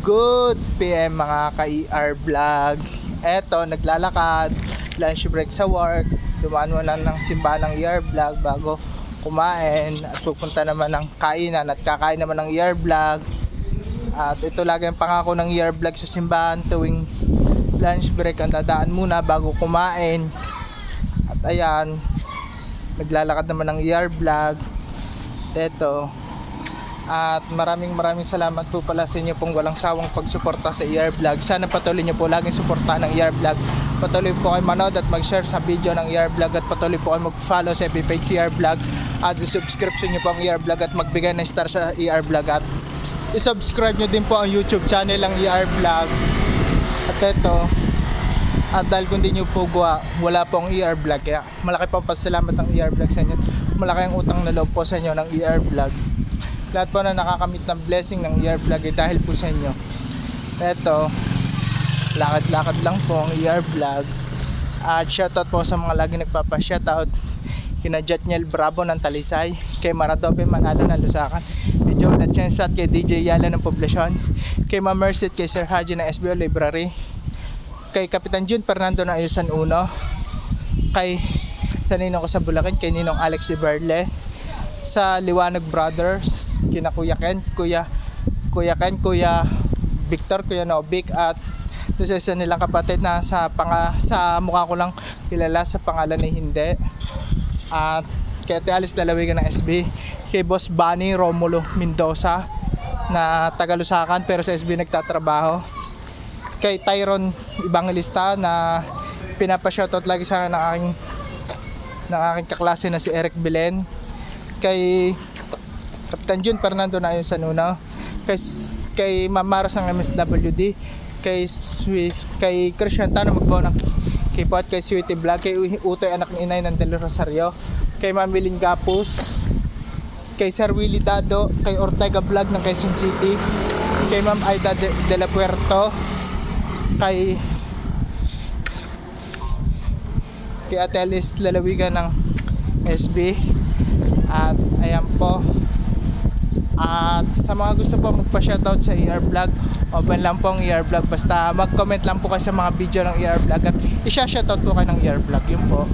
Good PM mga ka-ER vlog. Eto, naglalakad, lunch break sa work. Dumaan mo lang ng simbahan ng ER vlog bago kumain at pupunta naman ng kainan at kakain naman ng ER vlog. At ito lagi ang pangako ng ER vlog sa simbahan tuwing lunch break, ang dadaan muna bago kumain. At ayan, naglalakad naman ng ER vlog. Eto. At maraming salamat po pala sa inyo pong walang sawang pagsuporta sa ER vlog. Sana patuloy nyo po laging suportahan ng ER vlog. Patuloy po kayo manood at mag-share sa video ng ER vlog. At patuloy po kayo mag-follow sa FB page ER vlog. At i-subscription nyo po ang ER vlog at magbigay ng star sa ER vlog. At i-subscribe nyo din po ang YouTube channel ng ER vlog. At eto, at dahil kung di nyo po gawa, wala pong ER vlog. Kaya malaki po pasalamat ng ER vlog sa inyo. Malaki ang utang na loob po sa inyo ng ER vlog. Lahat po na nakakamit ng blessing ng ER vlog ay dahil po sa inyo. Eto, lakad-lakad lang po ang ER vlog. At shoutout po sa mga lagi nagpapa-shoutout kina Jatniel Bravo ng Talisay, kay Maradope Manalo ng Lusakan, kay Joe Lachensa at kay DJ Yala ng Poblacion, kay Ma'am Mercy at kay Sir Haji ng SBO Library, kay Kapitan Jun Fernando ng Ayusan Uno, kay sa ninong ko sa Bulacan, kay Ninong Alex Iberle, sa Liwanag Brothers, kina Kuya Ken, Kuya Victor, Kuya Novik, at doon sa isa nilang kapatid na sa mukha ko lang kilala, sa pangalan ni hindi. At kay Ate Alice Lalawigan ng SB, kay Boss Bunny Romulo Mendoza na taga Lusacan pero sa SB nagtatrabaho, kay Tyron Evangelista na pinapa-shoutout lagi sa akin ng aking kaklase na si Eric Belen, kay Kapitan Jun Fernando na yun sa Nuno, kay Ma'am Maros ng MSWD, kay Christian Tano magbawa ng kipot, kay Sweetie Vlog, kay Utoy anak ng inay ng Del Rosario, kay Ma'am Miling Gapus, kay Sir Willie Dado, kay Ortega Vlog ng Quezon City, kay Ma'am Aida de la Puerto, kay Ate Alice Lalawigan ng SB. At ayan po. At sa mga gusto po magpa-shoutout sa ER vlog, open lang po ang ER vlog. Basta mag-comment lang po kayo sa mga video ng ER vlog at i-shoutout po kayo ng ER vlog. Yun po.